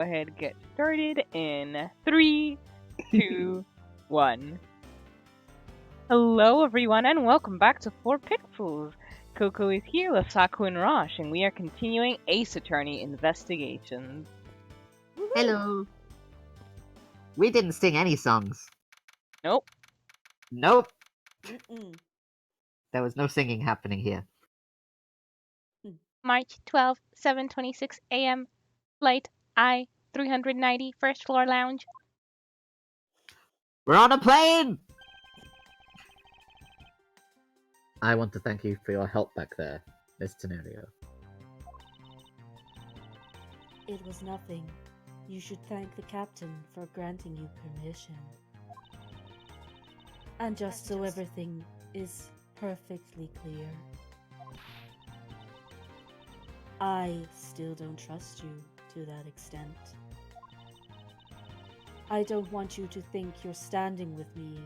Go ahead and get started in 3, 2, 1. Hello, everyone, and welcome back to 4 Pixels. Coco is here with Saku and Rosh, and we are continuing Ace Attorney investigations. Hello. We didn't sing any songs. Nope. Nope. Mm-mm. There was no singing happening here. March 12, 7:26 a.m. Flight I-390, first floor lounge. We're on a plane! I want to thank you for your help back there, Miss Tenerio. It was nothing. You should thank the captain for granting you permission. And just so everything is perfectly clear, I still don't trust you to that extent. I don't want you to think your standing with me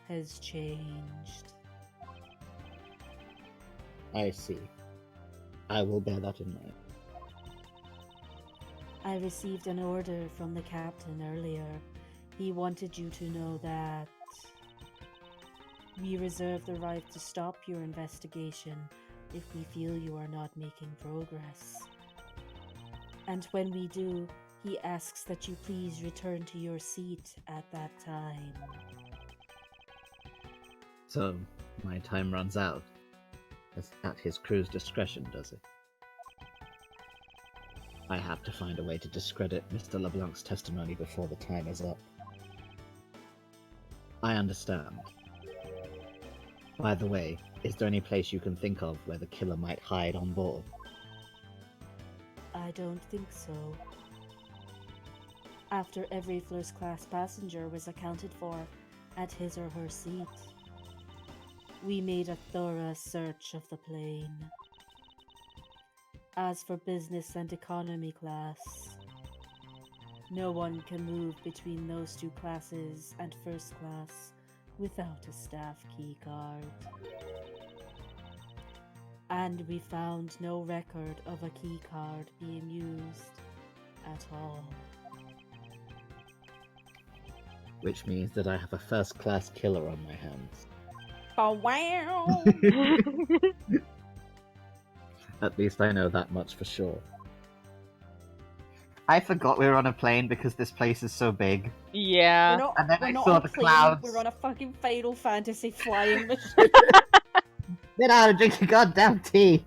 has changed. I see. I will bear that in mind. I received an order from the captain earlier. He wanted you to know that we reserve the right to stop your investigation if we feel you are not making progress. And when we do, he asks that you please return to your seat at that time. So, my time runs out. It's at his crew's discretion, does it? I have to find a way to discredit Mr. LeBlanc's testimony before the time is up. I understand. By the way, is there any place you can think of where the killer might hide on board? I don't think so. After every first-class passenger was accounted for at his or her seat, we made a thorough search of the plane. As for business and economy class, no one can move between those two classes and first class without a staff key card. And we found no record of a key card being used at all. Which means that I have a first-class killer on my hands. Oh wow! At least I know that much for sure. I forgot we were on a plane because this place is so big. Yeah. And then we're I not saw on a the plane, clouds. We're on a fucking Final Fantasy flying machine. Get out and drink your goddamn tea!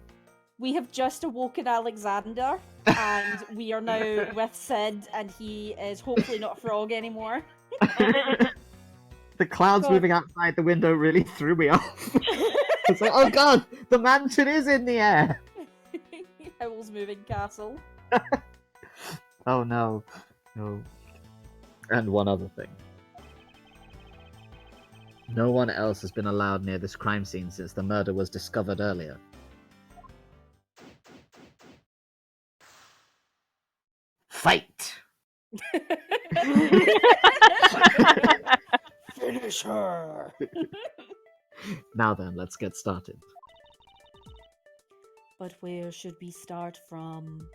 We have just awoken Alexander, and we are now with Sid, and he is hopefully not a frog anymore. The clouds God. moving outside the window really threw me off. It's like, oh god, the mansion is in the air! Howl's moving castle. Oh no. No. And one other thing. No one else has been allowed near this crime scene since the murder was discovered earlier. Fight! Finish her! Now then, let's get started. But where should we start from?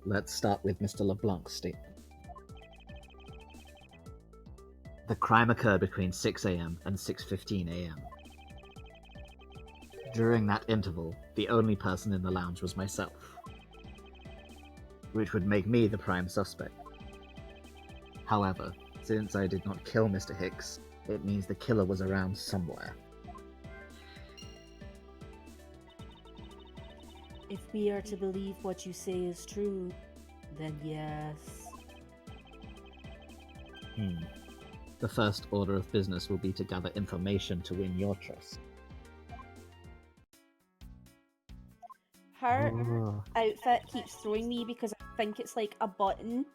Let's start with Mr. LeBlanc's statement. The crime occurred between 6 a.m. and 6:15 a.m. During that interval, the only person in the lounge was myself, which would make me the prime suspect. However, since I did not kill Mr. Hicks, it means the killer was around somewhere. If we are to believe what you say is true, then yes. The first order of business will be to gather information to win your trust. Her Oh. outfit keeps throwing me because I think it's like a button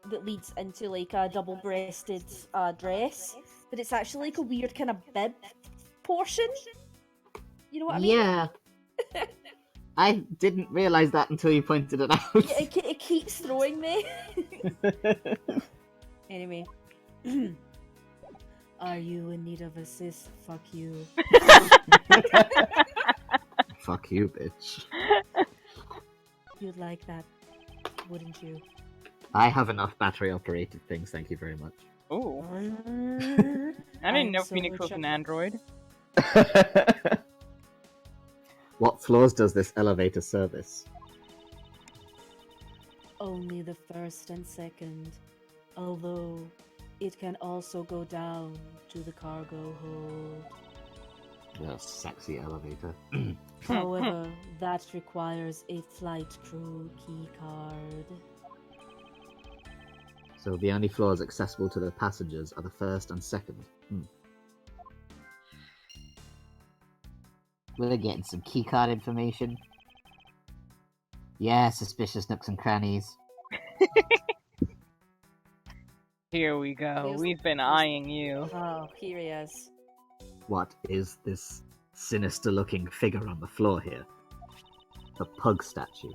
that leads into like a double-breasted dress, but it's actually like a weird kind of bib portion. You know what I mean? Yeah. I didn't realise that until you pointed it out. Yeah, it keeps throwing me. Anyway. Are you in need of assist? Fuck you. Fuck you, bitch. You'd like that, wouldn't you? I have enough battery-operated things, thank you very much. Ooh. I I didn't know Phoenix was an android. What floors does this elevator service? Only the first and second, although it can also go down to the cargo hold. The sexy elevator. However, that requires a flight crew keycard. So the only floors accessible to the passengers are the first and second. We're getting some keycard information. Yeah, suspicious nooks and crannies. Here we go. Here's- We've been here's- eyeing you. Oh, here he is. What is this sinister-looking figure on the floor here? A pug statue.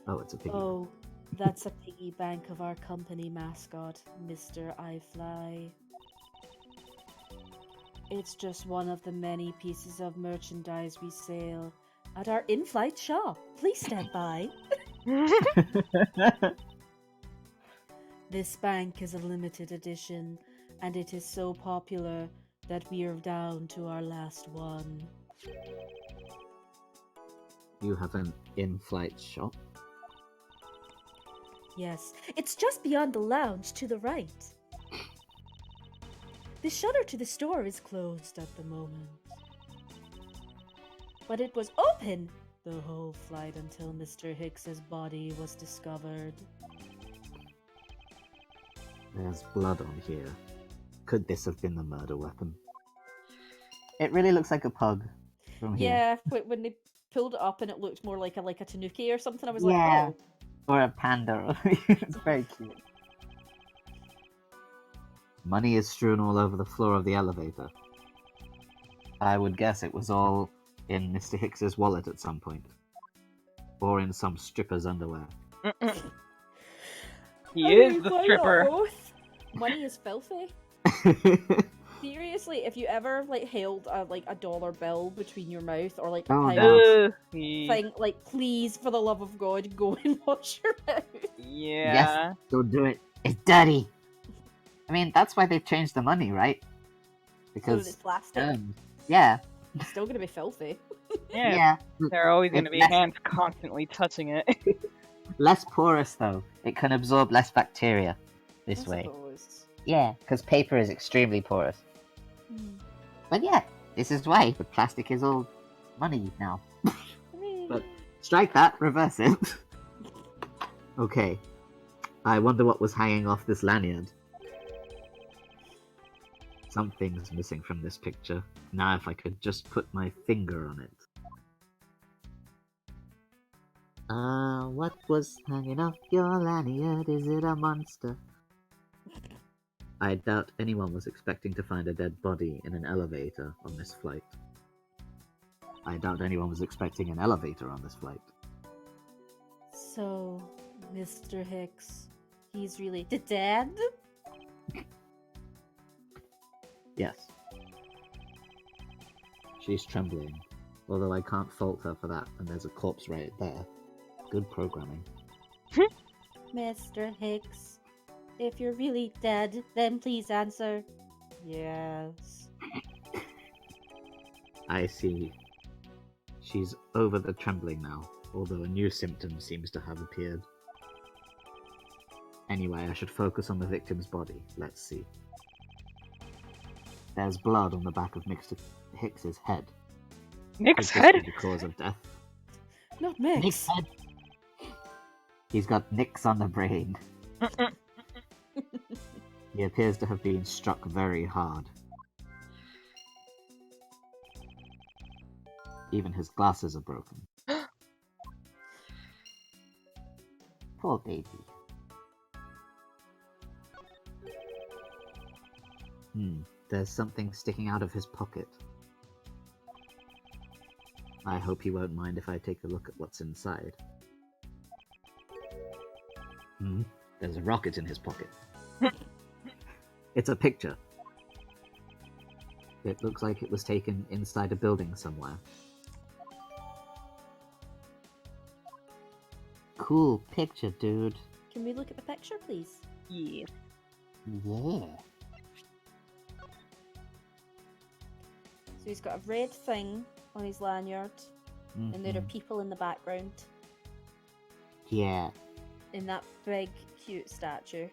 Oh, it's a piggy. Oh, that's a piggy bank of our company mascot, Mr. iFly. It's just one of the many pieces of merchandise we sell at our in-flight shop. Please stand by. This bank is a limited edition, and it is so popular that we are down to our last one. You have an in-flight shop? Yes, it's just beyond the lounge to the right. The shutter to the store is closed at the moment. But it was open the whole flight until Mr. Hicks's body was discovered. There's blood on here. Could this have been the murder weapon? It really looks like a pug from here. Yeah, when they pulled it up and it looked more like a tanuki or something, I was Yeah. like, oh. Or a panda. It's very cute. Money is strewn all over the floor of the elevator. I would guess it was all in Mr. Hicks's wallet at some point. Or in some stripper's underwear. He I is mean, the why not stripper. both? Money is filthy. Seriously, if you ever held a dollar bill between your mouth or a Oh, pound no. thing, please, for the love of God, go and wash your mouth. Yeah. Yes, don't do it. It's dirty. I mean, that's why they've changed the money, right? So Because it's plastic. yeah, It's still gonna be filthy. Yeah. There are always going to It's be less- hands constantly touching it. less porous though. It can absorb less bacteria this I way. suppose. Yeah, because paper is extremely porous. But yeah, this is why the plastic is all money now. I mean, But strike that, reverse it. Okay. I wonder what was hanging off this lanyard. Something's missing from this picture. Now if I could just put my finger on it. What was hanging off your lanyard? Is it a monster? I doubt anyone was expecting to find a dead body in an elevator on this flight. I doubt anyone was expecting an elevator on this flight. so, Mr. Hicks, he's really dead? Yes. She's trembling, although I can't fault her for that, and there's a corpse right there. Good programming. Mr. Hicks, if you're really dead, then please answer. Yes. I see. She's over the trembling now, although a new symptom seems to have appeared. Anyway, I should focus on the victim's body. Let's see. There's blood on the back of Mr. Hicks's head. Nick's Could this head? be the cause of death? Not Mix. Nick's head! He's got nicks on the brain. He appears to have been struck very hard. Even his glasses are broken. Poor baby. There's something sticking out of his pocket. I hope he won't mind if I take a look at what's inside. There's a rocket in his pocket. It's a picture. It looks like it was taken inside a building somewhere. cool picture, dude. Can we look at the picture, please? Yes. Yeah. So he's got a red thing on his lanyard, and there are people in the background Yeah. in that big, cute statue.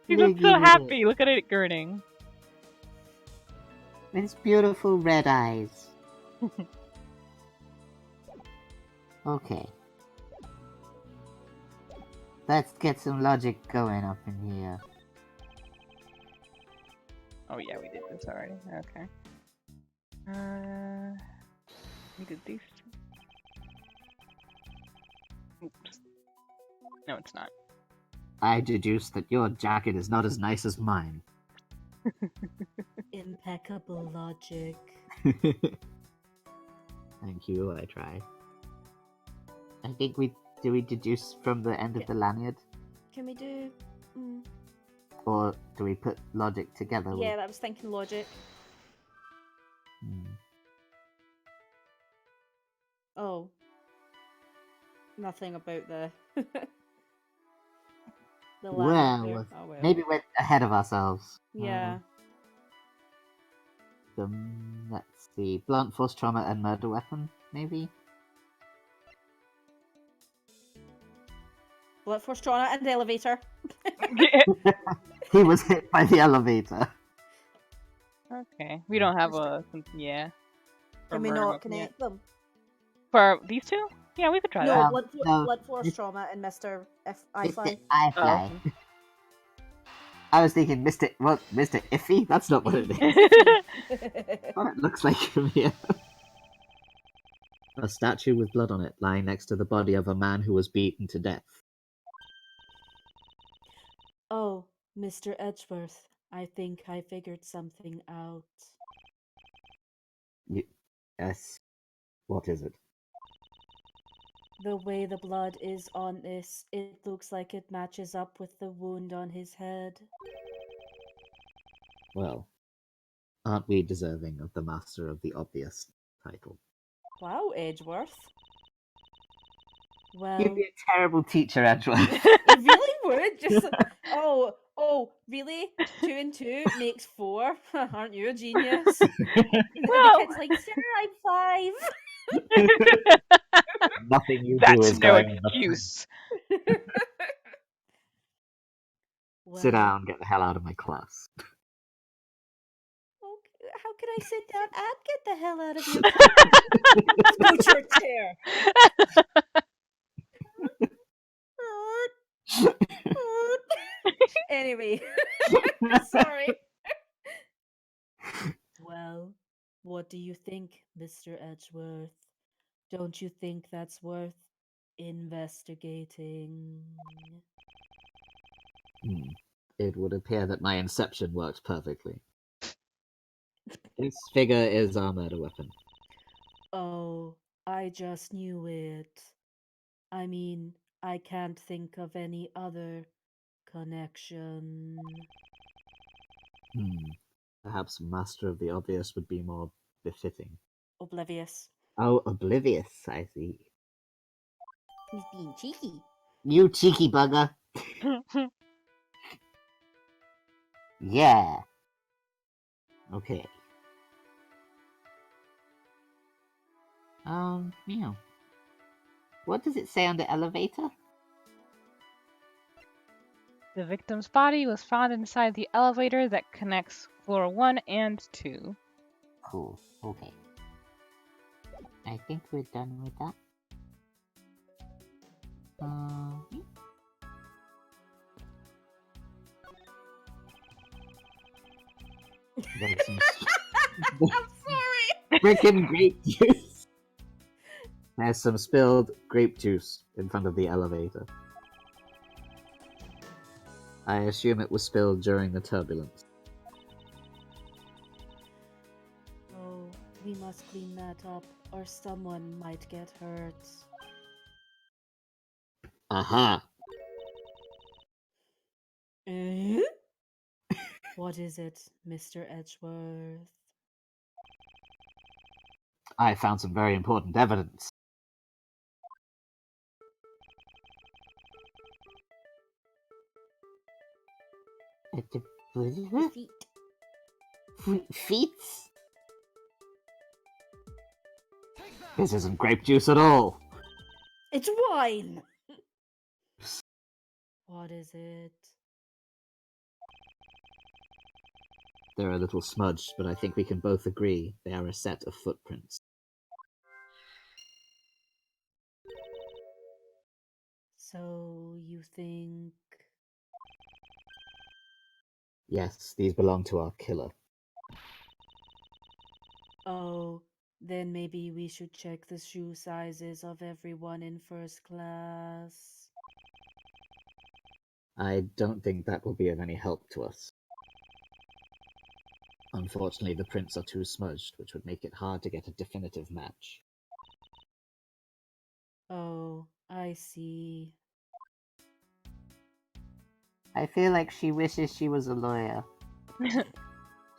He looks so happy. Look at it grinning. With his beautiful red eyes. Okay. Let's get some logic going up in here. Oh yeah, we did this already. Okay. We did these two. Oops. No, it's not. I deduce that your jacket is not as nice as mine. Impeccable logic. Thank you, I tried. I think we deduce from the end of the lanyard? Can we do... Or do we put logic together? Yeah, I was thinking logic. Oh. Nothing about the... the lanyard there. Oh, well. Maybe we're ahead of ourselves. Yeah. Let's see. Blunt force trauma and murder weapon, maybe? Blunt force trauma and the elevator. He was hit by the elevator. Okay. We don't have a... Yeah. Can we not connect them? For these two? Yeah, we could try that. No, blunt force trauma and Mr. I Fly. I Fly. Oh. I was thinking Mr. Iffy? That's not what it is. What it looks like from here. A statue with blood on it lying next to the body of a man who was beaten to death. Oh, Mr. Edgeworth, I think I figured something out. Yes. What is it? The way the blood is on this, it looks like it matches up with the wound on his head. Well, aren't we deserving of the Master of the Obvious title? Wow, Edgeworth. Well, You'd be a terrible teacher, Edgeworth. You really would. Just oh, really? 2 and 2 makes 4. Aren't you a genius? The kid's like, sir, I'm 5. Nothing you That's do is no going in the excuse. Sit down, get the hell out of my class. How could I sit down and get the hell out of your class? Scoot your chair. Anyway, sorry. Well, what do you think, Mr. Edgeworth? Don't you think that's worth investigating? It would appear that my inception worked perfectly. This figure is our murder weapon. Oh, I just knew it. I mean, I can't think of any other connection. Perhaps Master of the Obvious would be more befitting. Oblivious. Oh, oblivious, I see. He's being cheeky. You cheeky bugger. Yeah. Okay. Meow. What does it say on the elevator? The victim's body was found inside the elevator that connects floor 1 and 2. Cool. Okay. I think we're done with that. I'm sorry. Freaking grape juice. There's some spilled grape juice in front of the elevator. I assume it was spilled during the turbulence. Oh, we must clean that up, or someone might get hurt. Aha! What is it, Mr. Edgeworth? I found some very important evidence. Feet. Feet? This isn't grape juice at all. It's wine! What is it? They're a little smudged, but I think we can both agree they are a set of footprints. So you think... Yes, these belong to our killer. Oh, then maybe we should check the shoe sizes of everyone in first class. I don't think that will be of any help to us. Unfortunately, the prints are too smudged, which would make it hard to get a definitive match. Oh, I see. I feel like she wishes she was a lawyer.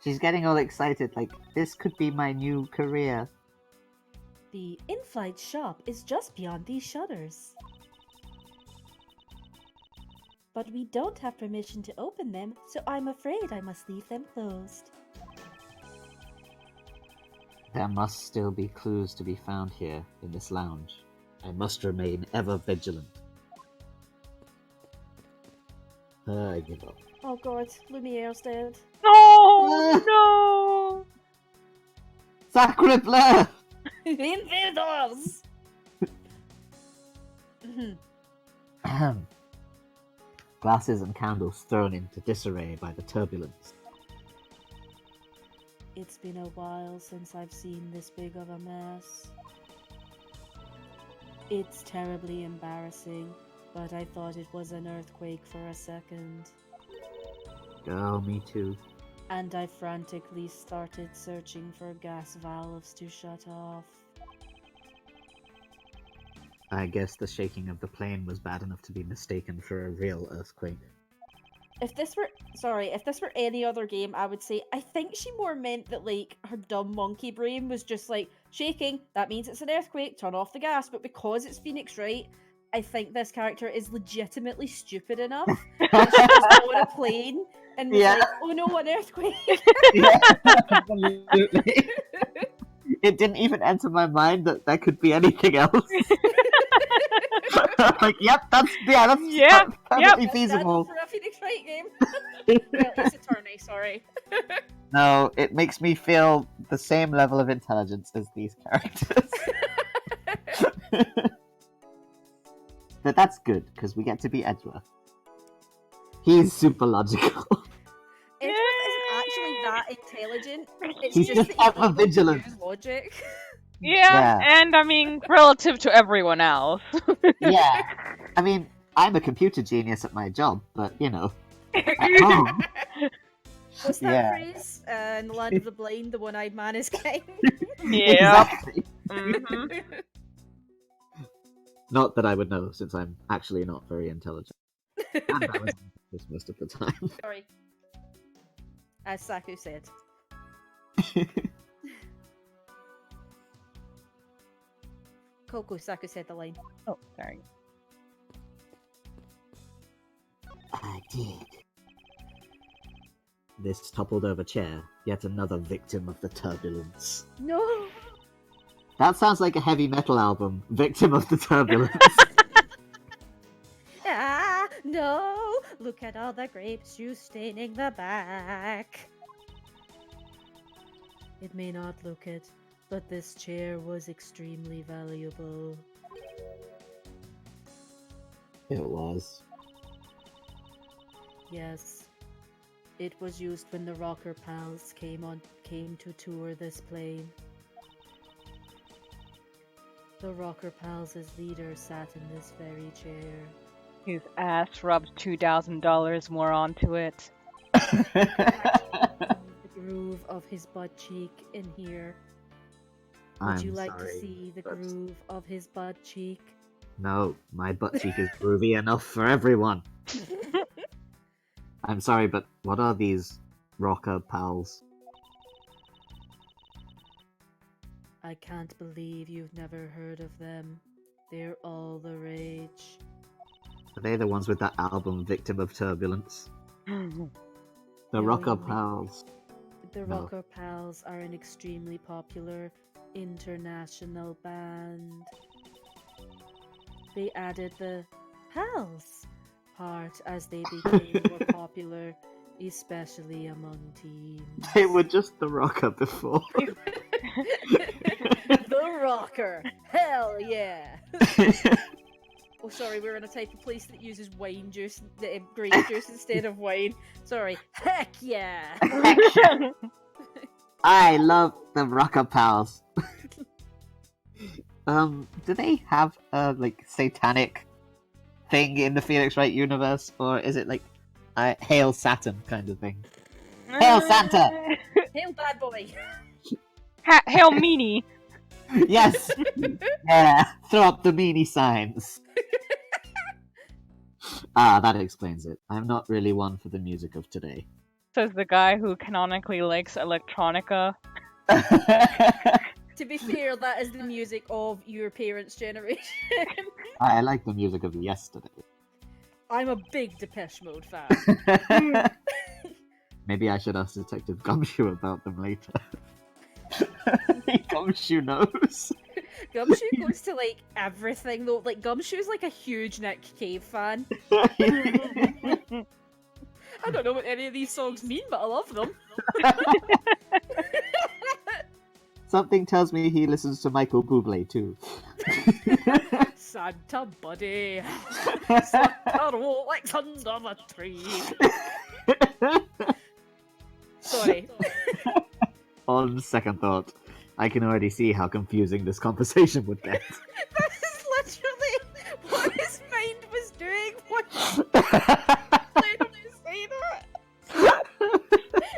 She's getting all excited, like, this could be my new career. The in-flight shop is just beyond these shutters. But we don't have permission to open them, so I'm afraid I must leave them closed. There must still be clues to be found here in this lounge. I must remain ever vigilant. I give up. Oh god, Lumiere's dead. No! No! Sacre bleu! Invaders! Glasses and candles thrown into disarray by the turbulence. It's been a while since I've seen this big of a mess. It's terribly embarrassing, but I thought it was an earthquake for a second. Girl, me too. And I frantically started searching for gas valves to shut off. I guess the shaking of the plane was bad enough to be mistaken for a real earthquake. If this were any other game, I would say I think she more meant that like her dumb monkey brain was just like shaking. That means it's an earthquake. Turn off the gas. But because it's Phoenix Wright, I think this character is legitimately stupid enough that she was on a plane and was like, "Oh no, an earthquake!" Yeah, absolutely. It didn't even enter my mind that there could be anything else. Like, that's perfectly feasible. For a Phoenix Wright game. Well, Ace Attorney, sorry. No, it makes me feel the same level of intelligence as these characters. But that's good, because we get to be Edgeworth. He's super logical. Edgeworth isn't actually that intelligent. It's He's just that he's ever able to vigilant. use logic. Yeah, and I mean, relative to everyone else. Yeah. I mean, I'm a computer genius at my job, but, you know, at home. What's that Yeah. phrase? In the land of the blind, the one-eyed man is king. Yeah. Exactly. Mhm. Not that I would know, since I'm actually not very intelligent. And I was this most of the time. Sorry. As Saku said. Coco, Saku said the line. Oh, sorry. I did. This toppled over chair, yet another victim of the turbulence. No! That sounds like a heavy metal album, Victim of the Turbulence. Ah, no! Look at all the grape juice staining the back. It may not look it, but this chair was extremely valuable. It was. Yes. It was used when the Rocker Pals came to tour this plane. The Rocker Pals' leader sat in this very chair. His ass rubbed $2,000 more onto it. The groove of his butt cheek in here. Would you like to see the groove of his butt cheek? No, my butt cheek is groovy enough for everyone. I'm sorry, but what are these rocker pals? I can't believe you've never heard of them. They're all the rage. Are they the ones with that album, Victim of Turbulence? The No, Rocker you may- Pals. The No. Rocker Pals are an extremely popular international band. They added the pals part as they became more popular, especially among teens. They were just the Rocker before. The Rocker! Hell yeah! Oh, sorry, we're in a type of place that uses wine juice, grape juice instead of wine. Sorry. Heck yeah! I love the Rocker Pals. Do they have a like satanic thing in the Phoenix Wright universe, or is it like Hail Saturn kind of thing? Hail Santa! Hail bad boy! Hail meanie! Yes! Yeah, throw up the meanie signs. Ah, that explains it. I'm not really one for the music of today. Says the guy who canonically likes electronica. To be fair, that is the music of your parents' generation. I like the music of yesterday. I'm a big Depeche Mode fan. Maybe I should ask Detective Gumshoe about them later. Gumshoe knows. Gumshoe goes to like everything though. Like Gumshoe's like a huge Nick Cave fan. I don't know what any of these songs mean, but I love them. Something tells me he listens to Michael Bublé too. Santa buddy, Santa Rolex under the tree. Sorry. On second thought, I can already see how confusing this conversation would get. That is literally what his mind was doing when I heard you say that.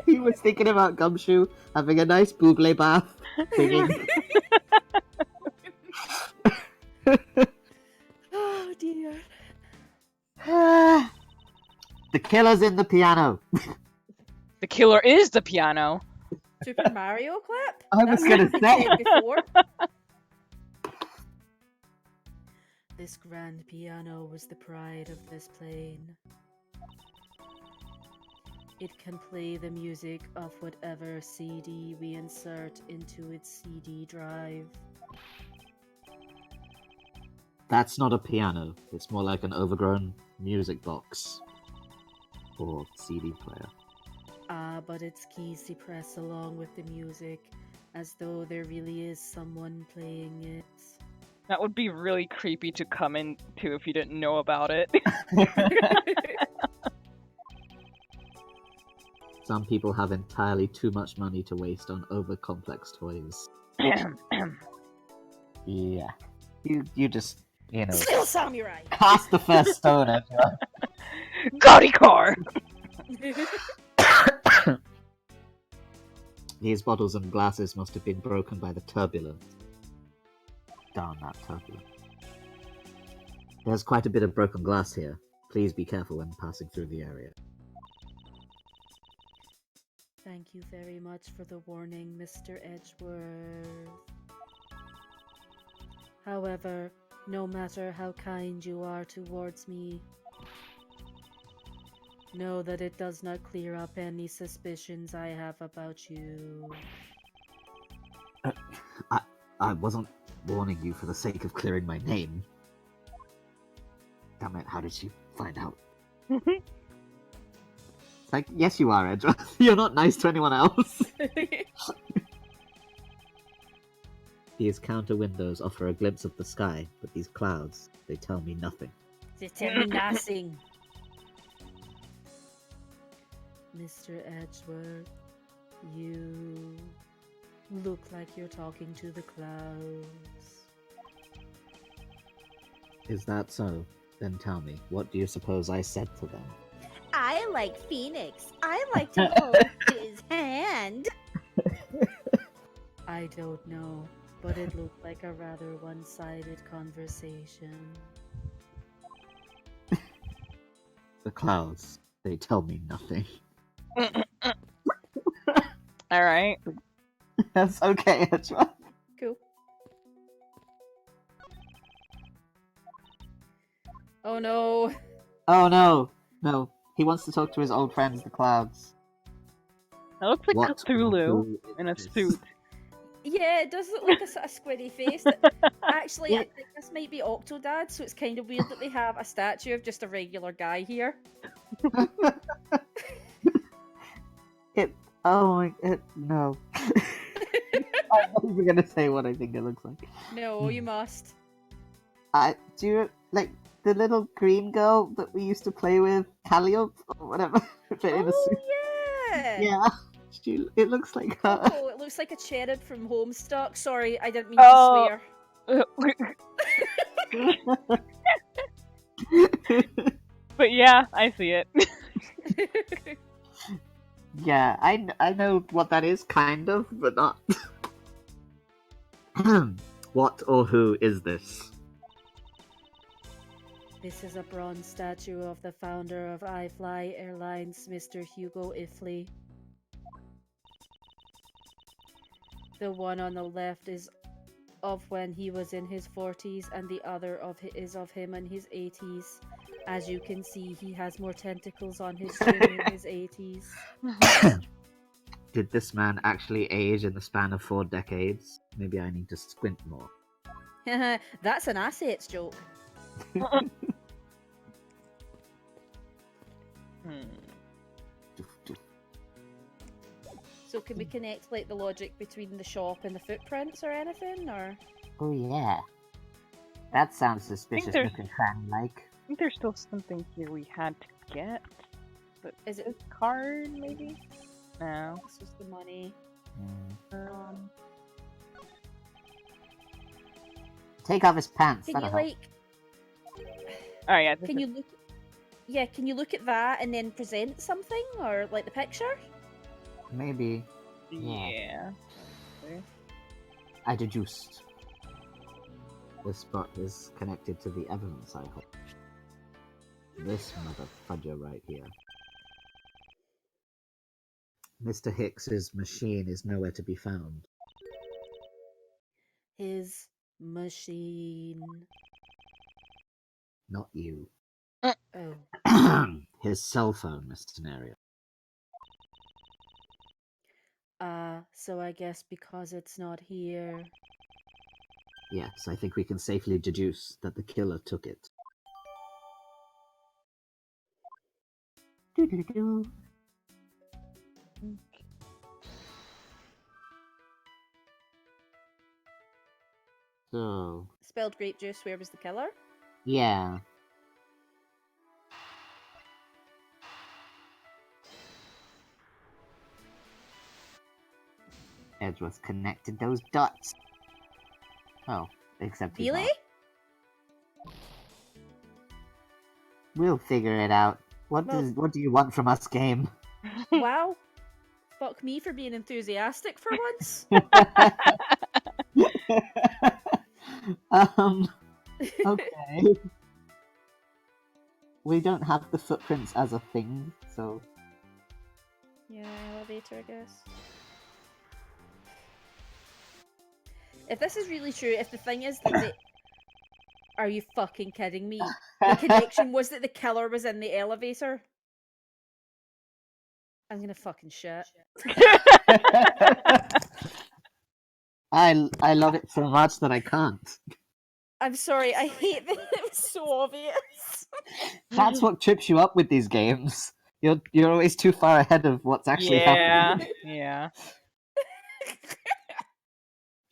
He was thinking about Gumshoe having a nice Bublé bath, singing. Oh dear. The killer's in the piano. The killer is the piano. Super Mario clip? I was That's gonna what we say. said before. This grand piano was the pride of this plane. It can play the music of whatever CD we insert into its CD drive. That's not a piano. It's more like an overgrown music box. Or CD player. Ah, but its keys depress along with the music, as though there really is someone playing it. That would be really creepy to come into if you didn't know about it. Some people have entirely too much money to waste on over-complex toys. Yeah. You just, Still samurai! cast the first stone at her. Gaudi car! These bottles and glasses must have been broken by the turbulence. Darn that turbulence. There's quite a bit of broken glass here. Please be careful when passing through the area. Thank you very much for the warning, Mr. Edgeworth. However, no matter how kind you are towards me, know that it does not clear up any suspicions I have about you. I wasn't warning you for the sake of clearing my name. Damn it, how did she find out? It's like, yes you are, Edgeworth. You're not nice to anyone else. These counter windows offer a glimpse of the sky, but these clouds, they tell me nothing. They tell me nothing. Mr. Edgeworth, you look like you're talking to the clouds. Is that so? Then tell me, what do you suppose I said to them? I like Phoenix. I like to hold his hand. I don't know, but it looked like a rather one-sided conversation. The clouds, they tell me nothing. Alright. That's okay, Edgeworth. Cool. Oh no. Oh no, no. He wants to talk to his old friends, the clouds. That looks like What Cthulhu who in a is this? suit. Yeah, it does look like a sort of squiddy face. Actually, I think this might be Octodad, so it's kind of weird that they have a statue of just a regular guy here. No. I'm not even gonna say what I think it looks like. No, you must. Do you like the little green girl that we used to play with, Calliope or whatever? but in a Oh suit? yeah. Yeah, it looks like her. Coco, it looks like a cherub from Homestuck. Sorry, I didn't mean Oh. to But yeah, I see it. swear. Yeah, I know what that is, kind of, but not. What or who is this? This is a bronze statue of the founder of iFly Airlines, Mr. Hugo Ifley. The one on the left is of when he was in his 40s, and the other is of him in his 80s. As you can see, he has more tentacles on his chin in his 80s. Did this man actually age in the span of 4 decades? Maybe I need to squint more. That's an assets joke. So can we connect like the logic between the shop and the footprints or anything, or? Oh yeah. That sounds suspicious there's- looking like. I think there's still something here we had to get. But Is it this card, maybe? No. this was the money? Take off his pants, Can that'll you help. like? Oh yeah. This Can is... you look? Yeah, can you look at that and then present something, or like the picture? Maybe. Yeah. I deduced. This spot is connected to the evidence I hold. This motherfudger right here. Mr. Hicks's machine is nowhere to be found. His machine. Not you. Oh. His cell phone, Mr. Nario. So I guess because it's not here. Yes, I think we can safely deduce that the killer took it. Doo-doo-doo. So, Spelled grape juice, where was the killer? yeah. Edgeworth connected those dots. Oh, except he's Really? not. We'll figure it out. What do you want from us, game? Wow. Fuck me for being enthusiastic for once. Okay. We don't have the footprints as a thing, so... Yeah, elevator, I guess. If this is really true, if the thing is that they... Are you fucking kidding me? The connection was that the killer was in the elevator? I'm gonna fucking shit. I love it so much that I can't. I'm sorry, I hate that it was so obvious. That's what trips you up with these games. You're always too far ahead of what's actually happening. Yeah.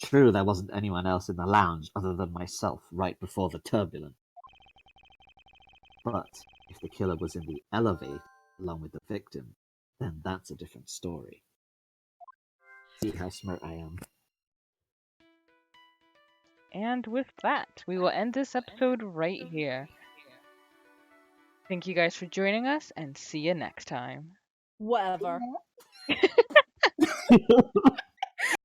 True, there wasn't anyone else in the lounge other than myself right before the turbulence. But if the killer was in the elevator along with the victim, then that's a different story. See how smart I am. And with that, we will end this episode right here. Thank you guys for joining us, and see you next time. Whatever.